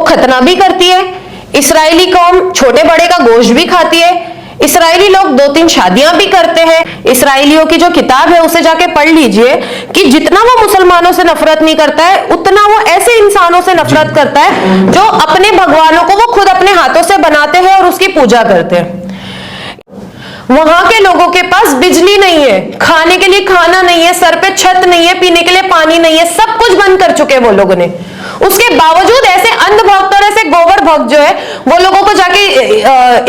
खतना भी करती है, इस्राएली कौम छोटे बड़े का गोश्त भी खाती है, इस्राएली लोग 2-3 शादियां भी करते हैं। इस्राएलियों की जो किताब है उसे जाके पढ़ लीजिए कि जितना वो मुसलमानों से नफरत नहीं करता है, उतना वो ऐसे इंसानों से नफरत करता है जो अपने भगवानों को वो खुद अपने हाथों से बनाते हैं और उसकी पूजा करते हैं। वहां के लोगों के पास बिजली नहीं है, खाने के लिए खाना नहीं है, सर पे छत नहीं है, पीने के लिए पानी नहीं है, सब कुछ बंद कर चुके हैं वो लोगों ने। उसके बावजूद ऐसे अंधभक्त और ऐसे गोबर भक्त जो है वो लोगों को जाके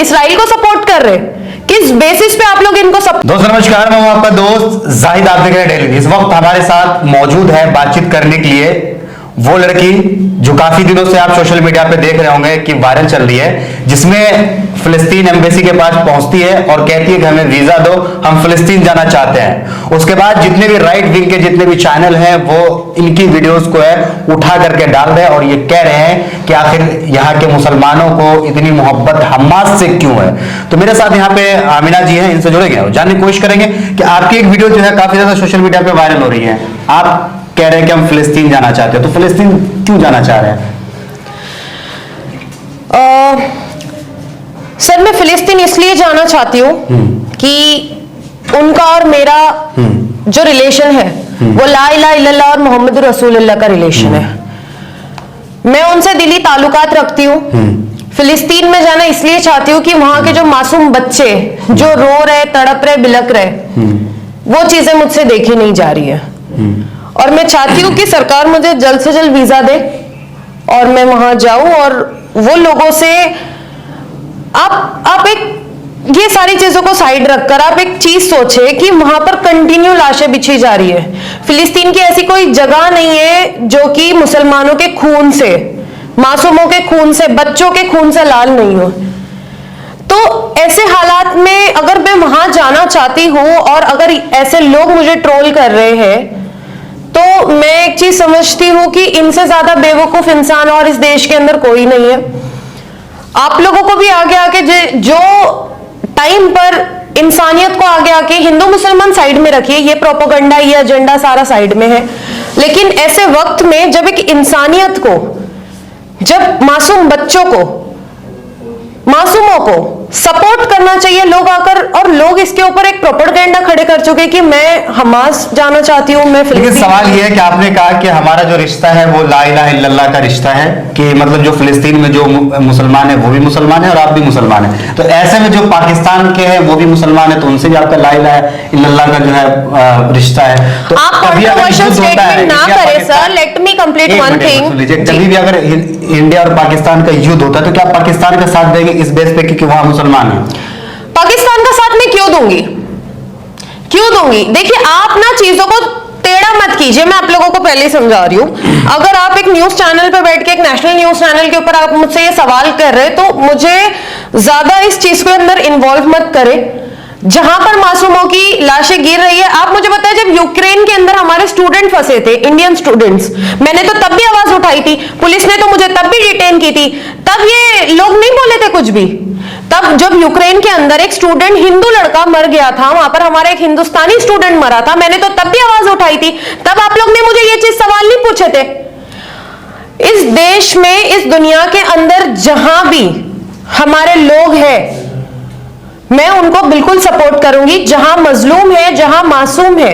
इस्राइल को सपोर्ट कर रहे हैं। किस बेसिस पे आप लोग इनको दोस्तों नमस्कार, मैं हूं आपका दोस्त जाहिद, आप देख रहे हैं डेली। इस वक्त हमारे साथ मौजूद है बातचीत करने के लिए वो लड़की जो काफी दिनों से आप सोशल मीडिया पे देख रहे होंगे कि वायरल चल रही है, जिसमें फिलिस्तीन एम्बेसी के पास पहुंचती है और कहती है कि हमें वीजा दो, हम फिलिस्तीन जाना चाहते हैं। उसके बाद जितने भी राइट विंग के जितने भी चैनल हैं वो इनकी वीडियोस को है उठा करके डाल रहे हैं और ये कह रहे हैं कि आखिर यहाँ के मुसलमानों को इतनी मोहब्बत हमास से क्यों है। तो मेरे साथ यहाँ पे आमिना जी हैं, इनसे जुड़ेंगे और जानने की कोशिश करेंगे कि आपकी एक वीडियो जो है काफी ज्यादा सोशल मीडिया पे वायरल हो रही है। आप कह रहे हैं कि हम फिलिस्तीन जाना चाहते हैं, तो फिलिस्तीन क्यों जाना चाह रहे हैं? सर, मैं फिलिस्तीन इसलिए जाना चाहती हूँ कि उनका और मेरा जो रिलेशन है वो ला इलाहा इल्लल्लाह और मोहम्मद रसूलुल्लाह का रिलेशन है। मैं उनसे दिली ताल्लुकात रखती हूँ। फिलिस्तीन में जाना इसलिए चाहती हूँ कि वहां के जो मासूम बच्चे जो रो रहे, तड़प रहे, बिलक रहे, वो चीजें मुझसे देखी नहीं जा रही है। और मैं चाहती हूँ कि सरकार मुझे जल्द से जल्द वीजा दे और मैं वहां जाऊं और वो लोगों से आप एक ये सारी चीजों को साइड रखकर आप एक चीज सोचे कि वहां पर कंटिन्यू लाशें बिछी जा रही है। फिलिस्तीन की ऐसी कोई जगह नहीं है जो कि मुसलमानों के खून से, मासूमों के खून से, बच्चों के खून से लाल नहीं हो। तो ऐसे हालात में अगर मैं वहां जाना चाहती हूँ और अगर ऐसे लोग मुझे ट्रोल कर रहे हैं, तो मैं एक चीज समझती हूं कि इनसे ज्यादा बेवकूफ इंसान और इस देश के अंदर कोई नहीं है। आप लोगों को भी आगे आके जो टाइम पर इंसानियत को आगे आके हिंदू मुसलमान साइड में रखिए, ये प्रोपेगेंडा, ये एजेंडा सारा साइड में है, लेकिन ऐसे वक्त में जब एक इंसानियत को, जब मासूम बच्चों को, मासूमों को सपोर्ट करना चाहिए लोग आकर, और लोग इसके ऊपर एक प्रोपेगेंडा खड़े कर चुके कि मैं हमास जाना चाहती हूँ, मैं लेकिन सवाल यह है कि आपने कहा कि हमारा जो रिश्ता है वो ला इलाहा इल्लल्लाह का रिश्ता है, कि मतलब जो फिलिस्तीन में जो मुसलमान है वो भी मुसलमान है और आप भी मुसलमान है। तो ऐसे में जो पाकिस्तान के हैं वो भी मुसलमान है, तो उनसे भी आपका ला इलाहा इल्लल्लाह का जो है रिश्ता है। तो आप कंट्रोवर्शियल स्टेटमेंट ना करें sir, let me complete one thing. कभी भी अगर इंडिया और पाकिस्तान का युद्ध होता है तो क्या पाकिस्तान का साथ देंगे इस बेस पे कि वहां मुसलमान है? पाकिस्तान का साथ मैं क्यों दूंगी, क्यों दूंगी? देखिए, आप ना चीजों को टेढ़ा मत कीजिए। मैं आप लोगों को पहले ही समझा रही हूं। अगर आप एक न्यूज चैनल पे बैठ के, एक नेशनल न्यूज चैनल के ऊपर आप मुझसे ये सवाल कर रहे हैं, तो मुझे ज्यादा इस चीज के अंदर इन्वॉल्व मत करें। जहां पर मासूमों की लाशें गिर रही है, आप मुझे बताएं, जब यूक्रेन के अंदर हमारे स्टूडेंट फंसे थे, इंडियन स्टूडेंट्स, मैंने तो तब भी आवाज उठाई थी, पुलिस ने तो मुझे तब भी डिटेन की थी, तब ये लोग नहीं बोले थे कुछ भी। तब जब यूक्रेन के अंदर एक स्टूडेंट, हिंदू लड़का मर गया था, वहां पर हमारा एक हिंदुस्तानी स्टूडेंट मरा था, मैंने तो तब भी आवाज उठाई थी, तब आप लोग ने मुझे ये चीज सवाल नहीं पूछे थे। इस देश में, इस दुनिया के अंदर जहां भी हमारे लोग हैं, मैं उनको बिल्कुल सपोर्ट करूंगी। जहां मजलूम है, जहां मासूम है,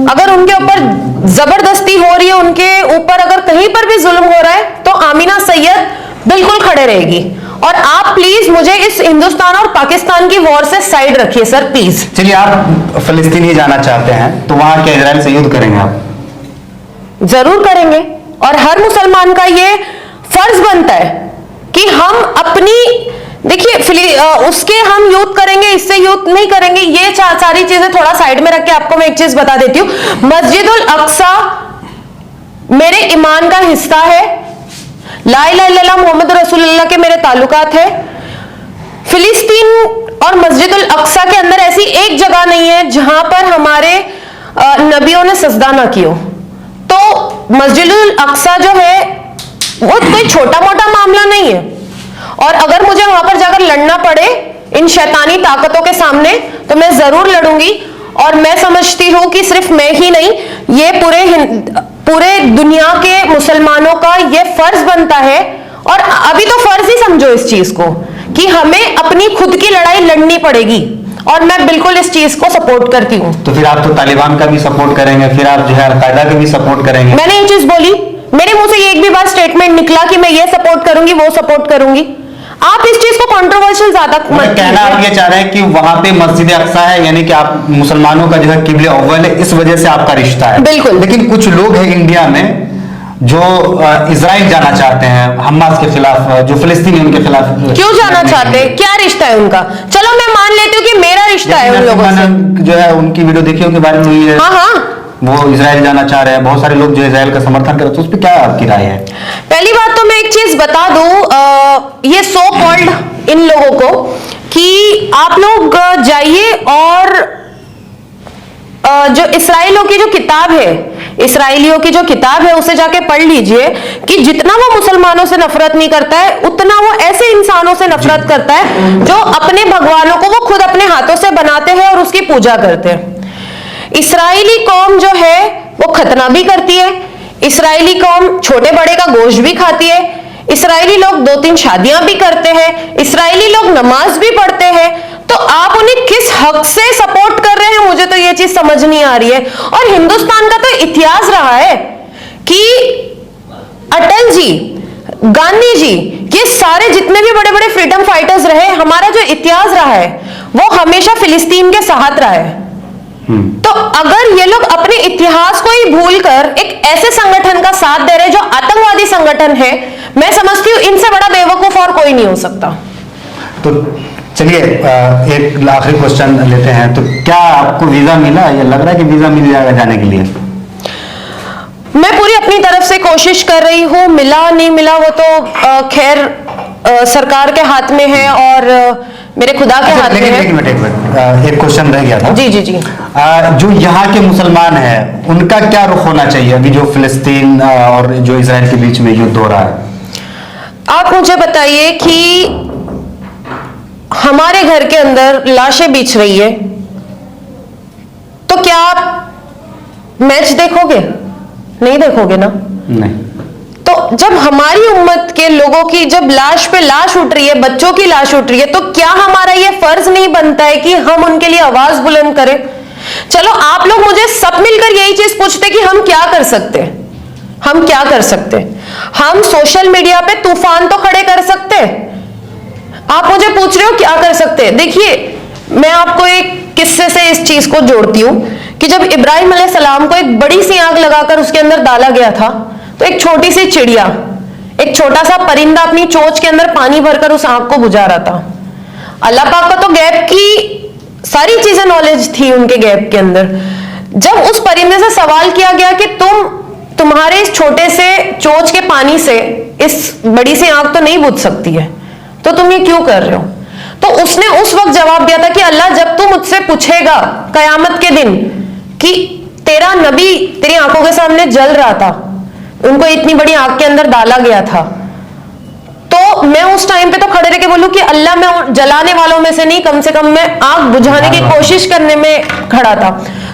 अगर उनके ऊपर जबरदस्ती हो रही है, उनके ऊपर अगर कहीं पर भी जुल्म हो रहा है, तो आमीना सैयद बिल्कुल खड़े रहेगी। और आप प्लीज मुझे इस हिंदुस्तान और पाकिस्तान की वॉर से साइड रखिए सर, प्लीज। चलिए, आप फिलिस्तीन ही जाना चाहते हैं तो वहां क्या इजराइल से युद्ध करेंगे? आप जरूर करेंगे, और हर मुसलमान का ये फर्ज बनता है कि हम अपनी, देखिए, उसके हम युद्ध करेंगे, इससे युद्ध नहीं करेंगे, ये सारी चीजें थोड़ा साइड में रख के आपको मैं एक चीज बता देती हूँ। मस्जिदुल अक्सा मेरे ईमान का हिस्सा है, ला इलाहा इल्लल्लाह मोहम्मद रसूलुल्लाह के मेरे ताल्लुकात है। फिलिस्तीन और मस्जिदुल अक्सा के अंदर ऐसी एक जगह नहीं है जहां पर हमारे नबियों ने सजदा ना किया। तो मस्जिदुल अक्सा जो है वो कोई छोटा मोटा मामला नहीं है, और अगर मुझे वहां पर जाकर लड़ना पड़े इन शैतानी ताकतों के सामने, तो मैं जरूर लड़ूंगी। और मैं समझती हूं कि सिर्फ मैं ही नहीं, ये पूरे पूरे दुनिया के मुसलमानों का यह फर्ज बनता है, और अभी तो फर्ज ही समझो इस चीज को, कि हमें अपनी खुद की लड़ाई लड़नी पड़ेगी, और मैं बिल्कुल इस चीज को सपोर्ट करती हूँ। तो फिर आप तो तालिबान का भी सपोर्ट करेंगे, फिर आप जो है अलकायदा का भी सपोर्ट करेंगे। मैंने ये चीज बोली, मेरे मुंह से ये एक भी बार स्टेटमेंट निकला कि मैं ये सपोर्ट करूंगी वो सपोर्ट करूंगी? आप इस चीज को कंट्रोवर्शियल ज्यादा मत कहना आप ये चाह रहे हैं कि वहां पे मस्जिद अक्सा है, यानी कि आप मुसलमानों का जो है किबले अव्वल है, इस वजह से आपका रिश्ता है। बिल्कुल। लेकिन कुछ लोग हैं इंडिया में जो इजराइल जाना चाहते हैं, हमास के खिलाफ, जो फिलिस्तीनी उनके खिलाफ। क्यों जाना चाहते हैं? क्या रिश्ता है उनका? चलो मैं मान लेती हूँ कि मेरा रिश्ता है उन लोगों से। जो है उनकी वीडियो देखी होगी, वायरल हुई है। हाँ हाँ, वो इजराइल जाना चाह रहे हैं, बहुत सारे लोग जो इजराइल का समर्थन करते हैं, उस पर क्या आपकी राय है? पहली बात तो मैं एक चीज बता दूं, ये सो कॉल्ड इन लोगों को कि आप लोग जाइए और जो इसराइलियों की जो किताब है, इसराइलियों की जो किताब है उसे जाके पढ़ लीजिए कि जितना वो मुसलमानों से नफरत नहीं करता है, उतना वो ऐसे इंसानों से नफरत करता है जो अपने भगवानों को वो खुद अपने हाथों से बनाते हैं और उसकी पूजा करते हैं। इस्राएली कौम जो है वो खतना भी करती है, इस्राएली कौम छोटे बड़े का गोश्त भी खाती है, इस्राएली लोग 2-3 शादियां भी करते हैं, इस्राएली लोग नमाज भी पढ़ते हैं। तो आप उन्हें किस हक से सपोर्ट कर रहे हैं, मुझे तो ये चीज समझ नहीं आ रही है। और हिंदुस्तान का तो इतिहास रहा है कि अटल जी, गांधी जी, ये सारे जितने भी बड़े बड़े फ्रीडम फाइटर्स रहे, हमारा जो इतिहास रहा है वो हमेशा फिलिस्तीन के साथ रहा है। तो अगर ये लोग अपने इतिहास को ही भूलकर एक ऐसे संगठन का साथ दे रहे जो आतंकवादी संगठन है, मैं समझती हूँ इनसे बड़ा बेवकूफ और कोई नहीं हो सकता। तो चलिए एक आखिरी क्वेश्चन लेते हैं। तो क्या आपको वीजा मिला? ये लग रहा है कि वीजा मिल जाएगा जाने के लिए। मैं पूरी अपनी तरफ से कोशिश कर रही हूँ, मिला नहीं मिला वो तो खैर सरकार के हाथ में है और मेरे खुदा के हाथ में है। एक क्वेश्चन रह गया था। जी जी जी। जो यहाँ के मुसलमान हैं उनका क्या रुख होना चाहिए अभी जो फिलिस्तीन और जो इजराइल के बीच में युद्ध हो रहा है? आप मुझे बताइए कि हमारे घर के अंदर लाशें बिछ रही है, तो क्या आप मैच देखोगे? नहीं देखोगे ना। नहीं। तो जब हमारी उम्मत के लोगों की जब लाश पे लाश उठ रही है, बच्चों की लाश उठ रही है, तो क्या हमारा ये फर्ज नहीं बनता है कि हम उनके लिए आवाज बुलंद करें? चलो आप लोग मुझे सब मिलकर यही चीज पूछते कि हम क्या कर सकते हैं, हम क्या कर सकते हैं? हम सोशल मीडिया पे तूफान तो खड़े कर सकते हैं। आप मुझे पूछ रहे हो क्या कर सकते हैं? देखिए, मैं आपको एक किस्से से इस चीज को जोड़ती हूं कि जब इब्राहिम अलैहिस्सलाम को एक बड़ी सी आग लगाकर उसके अंदर डाला गया था, तो एक छोटी सी चिड़िया, एक छोटा सा परिंदा अपनी चोंच के अंदर पानी भरकर उस आग को बुझा रहा था। अल्लाह पाक को तो गैब की सारी चीजें नॉलेज थी उनके गैब के अंदर। जब उस परिंदे से सवाल किया गया कि तुम्हारे इस छोटे से चोंच के पानी से इस बड़ी सी आग तो नहीं बुझ सकती है, तो तुम ये क्यों कर रहे हो? तो उसने उस वक्त जवाब दिया था कि अल्लाह, जब तू मुझसे पूछेगा कयामत के दिन कि तेरा नबी तेरी आंखों के सामने जल रहा था, उनको इतनी बड़ी आग के अंदर डाला गया था, तो मैं उस टाइम पे तो खड़े रह के बोलूं कि अल्लाह, मैं जलाने वालों में से नहीं, कम से कम मैं आग बुझाने की कोशिश करने में खड़ा था।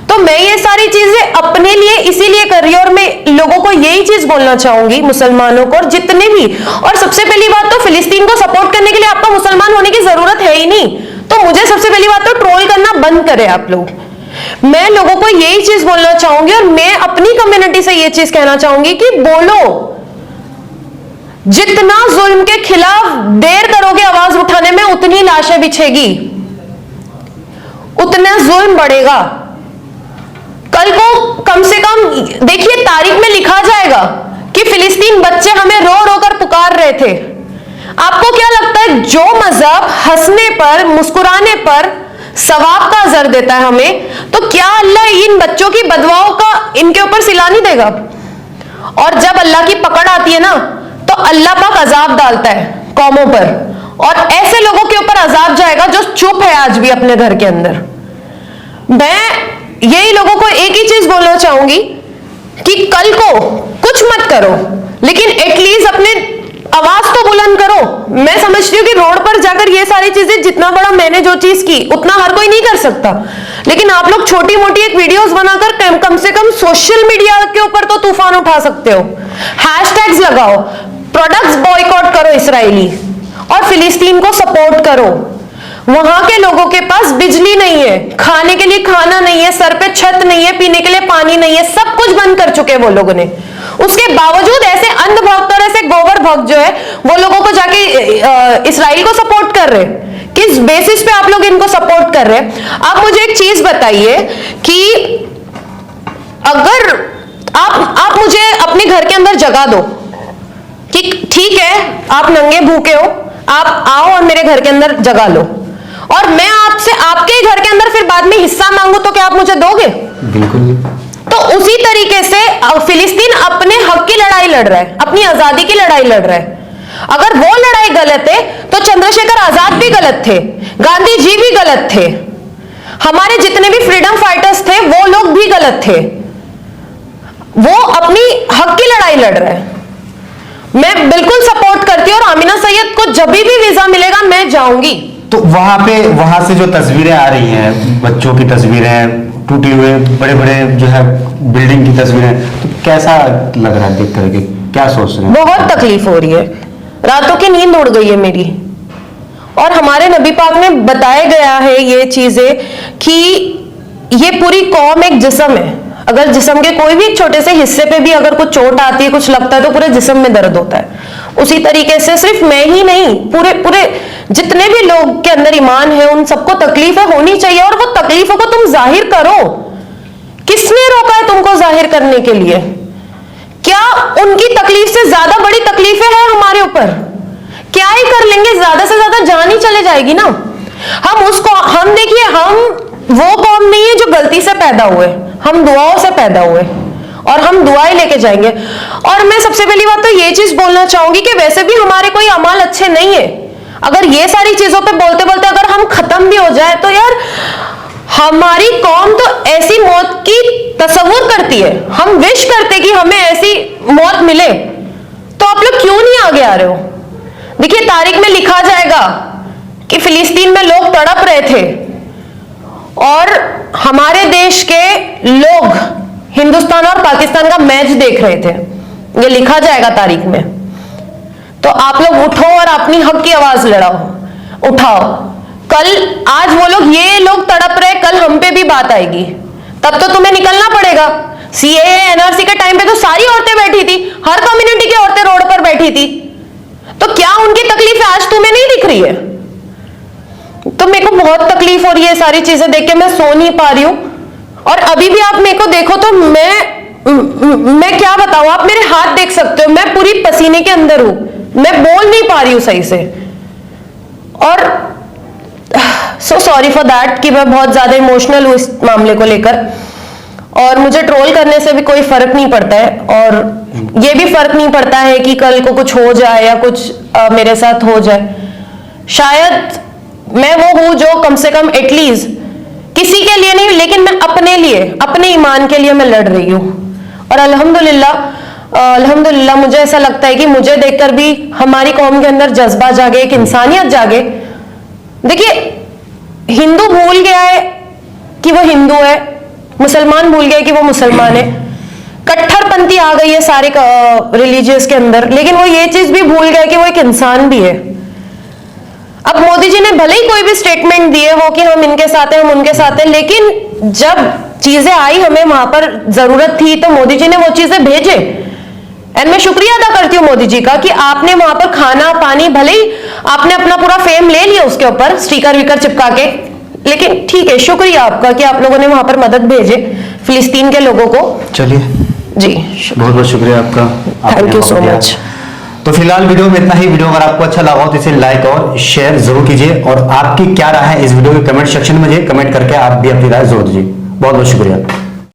तो मैं ये सारी चीजें अपने लिए इसीलिए कर रही हूं, और मैं लोगों को यही चीज बोलना चाहूंगी, मुसलमानों को, और जितने भी, और सबसे पहली बात तो फिलिस्तीन को सपोर्ट करने के लिए आपका मुसलमान होने की जरूरत है ही नहीं। तो मुझे सबसे पहली बात तो ट्रोल करना बंद करें आप लोग। मैं लोगों को यही चीज बोलना चाहूंगी, और मैं अपनी कम्युनिटी से ये चीज कहना चाहूंगी कि बोलो, जितना जुल्म के खिलाफ देर करोगे आवाज उठाने में, उतनी लाशें बिछेगी, उतना जुल्म बढ़ेगा। कल को कम से कम देखिए तारीख में लिखा जाएगा कि फिलिस्तीन बच्चे हमें रो रो कर पुकार रहे थे। आपको क्या लगता है जो मजहब हंसने पर, मुस्कुराने पर सवाब का अजर देता है हमें, तो क्या अल्लाह इन बच्चों की बदवाओं का इनके ऊपर सिला नहीं देगा? और जब अल्लाह की पकड़ आती है ना, तो अल्लाह पाक अजाब डालता है कौमों पर, और ऐसे लोगों के ऊपर अजाब जाएगा जो चुप है आज भी अपने घर के अंदर। मैं यही लोगों को एक ही चीज बोलना चाहूंगी कि कल को कुछ मत करो, लेकिन एटलीस्ट अपने आवाज तो बुलंद करो। मैं समझती हूँ कि रोड पर जाकर ये सारी चीजें, जितना बड़ा मैंने जो चीज की, उतना हर कोई नहीं कर सकता, लेकिन आप लोग छोटी मोटी एक वीडियोस बनाकर कम से कम सोशल मीडिया के ऊपर तो तूफान उठा सकते हो। हैशटैग्स लगाओ, प्रोडक्ट्स बॉयकॉट करो इजरायली, और फिलिस्तीन को सपोर्ट करो। वहां के लोगों के पास बिजली नहीं है, खाने के लिए खाना नहीं है, सर पे छत नहीं है, पीने के लिए पानी नहीं है, सब कुछ बंद कर चुके हैं वो लोगों ने। उसके बावजूद ऐसे अंधभक्त और ऐसे गोबर भक्त जो है वो लोगों को जाके इजराइल को सपोर्ट कर रहे हैं। किस बेसिस पे आप लोग इनको सपोर्ट कर रहे हैं? आप मुझे एक चीज बताइए कि अगर आप मुझे अपने घर के अंदर जगह दो कि ठीक है आप नंगे भूखे हो, आप आओ और मेरे घर के अंदर जगह लो, और मैं आपसे आपके ही घर के अंदर फिर बाद में हिस्सा मांगू, तो क्या आप मुझे दोगे? बिल्कुल। तो उसी तरीके से फिलिस्तीन अपने हक की लड़ाई लड़ रहा है, अपनी आजादी की लड़ाई लड़ रहा है। अगर वो लड़ाई गलत है तो चंद्रशेखर आजाद भी गलत थे, गांधी जी भी गलत थे, हमारे जितने भी फ्रीडम फाइटर्स थे वो लोग भी गलत थे। वो अपनी हक की लड़ाई लड़ रहे हैं। मैं बिल्कुल सपोर्ट करती हूँ, और आमिना सैयद को जब भी वीजा मिलेगा मैं जाऊंगी। तो वहां से जो तस्वीरें आ रही हैं, बच्चों की तस्वीरें, टूटे हुए बड़े बड़े जो है बिल्डिंग की तस्वीरें, तो कैसा लग रहा है देख करके, क्या सोच रहे हैं? बहुत तकलीफ हो रही है, रातों की नींद उड़ गई है मेरी। और हमारे नबी पाक में बताया गया है ये चीजें कि ये पूरी कौम एक जिस्म है। अगर जिस्म के कोई भी छोटे से हिस्से पे भी अगर कुछ चोट आती है, कुछ लगता है, तो पूरे जिस्म में दर्द होता है। उसी तरीके से सिर्फ मैं ही नहीं, पूरे जितने भी लोग के अंदर ईमान है उन सबको तकलीफें होनी चाहिए, और वो तकलीफों को तुम जाहिर करो। किसने रोका है तुमको जाहिर करने के लिए? क्या उनकी तकलीफ से ज्यादा बड़ी तकलीफें हैं हमारे ऊपर? क्या ही कर लेंगे, ज्यादा से ज्यादा जान ही चले जाएगी ना। हम देखिए, हम वो कौम नहीं है जो गलती से पैदा हुए, हम दुआओं से पैदा हुए और हम दुआएं लेके जाएंगे। और मैं सबसे पहली बात तो ये चीज बोलना चाहूंगी कि वैसे भी हमारे कोई अमाल अच्छे नहीं है। अगर ये सारी चीजों पे बोलते बोलते अगर हम खत्म भी हो जाए, तो यार हमारी कौम तो ऐसी मौत की तसव्वुर करती है, हम विश करते कि हमें ऐसी मौत मिले, तो आप लोग क्यों नहीं आगे आ रहे हो? देखिए, तारीख में लिखा जाएगा कि फिलिस्तीन में लोग तड़प रहे थे और हमारे देश के लोग हिंदुस्तान और पाकिस्तान का मैच देख रहे थे। ये लिखा जाएगा तारीख में। तो आप लोग उठो और अपनी हक की आवाज लड़ाओ, उठाओ। आज वो लोग, ये लोग तड़प रहे, कल हम पे भी बात आएगी, तब तो तुम्हें निकलना पड़ेगा। सीएए एनआरसी के टाइम पे तो सारी औरतें बैठी थी, हर कम्युनिटी की औरतें रोड पर बैठी थी, तो क्या उनकी तकलीफ आज तुम्हें नहीं दिख रही है? तो मेरे को बहुत तकलीफ हो रही है सारी चीजें देख के, मैं सो नहीं पा रही हूं। और अभी भी आप मेरे को देखो तो मैं क्या बताऊं, आप मेरे हाथ देख सकते हो, मैं पूरी पसीने के अंदर हूं, मैं बोल नहीं पा रही हूं सही से। और सो सॉरी फॉर दैट कि मैं बहुत ज्यादा इमोशनल हूं इस मामले को लेकर। और मुझे ट्रोल करने से भी कोई फर्क नहीं पड़ता है, और ये भी फर्क नहीं पड़ता है कि कल को कुछ हो जाए या कुछ मेरे साथ हो जाए। शायद मैं वो हूं जो कम से कम एटलीस्ट किसी के लिए नहीं, लेकिन मैं अपने लिए, अपने ईमान के लिए मैं लड़ रही हूं। और अल्हम्दुलिल्लाह मुझे ऐसा लगता है कि मुझे देखकर भी हमारी कौम के अंदर जज्बा जागे, एक इंसानियत जागे। देखिए, हिंदू भूल गया है कि वो हिंदू है, मुसलमान भूल गया कि वो मुसलमान है, कट्टरपंथी आ गई है सारे रिलीजियस के अंदर, लेकिन वो ये चीज भी भूल गया कि वो एक इंसान भी है। अब मोदी जी ने भले ही कोई भी स्टेटमेंट दिए हो कि हम इनके साथ हैं, हम उनके साथ हैं, लेकिन जब चीजें आई, हमें वहां पर जरूरत थी, तो मोदी जी ने वो चीजें भेजे। एंड मैं शुक्रिया अदा करती हूँ मोदी जी का कि आपने वहां पर खाना पानी, भले ही आपने अपना पूरा फेम ले लिया उसके ऊपर स्टिकर विकर चिपका के, लेकिन ठीक है, शुक्रिया आपका कि आप लोगों ने वहां पर मदद भेजे फिलिस्तीन के लोगों को। चलिए जी, बहुत बहुत शुक्रिया आपका, थैंक यू सो मच। तो फिलहाल वीडियो में इतना ही। वीडियो अगर आपको अच्छा लगा हो तो इसे लाइक और शेयर जरूर कीजिए, और आपकी क्या राय है इस वीडियो के कमेंट सेक्शन में कमेंट करके आप भी अपनी राय जरूर दीजिए। बहुत बहुत शुक्रिया।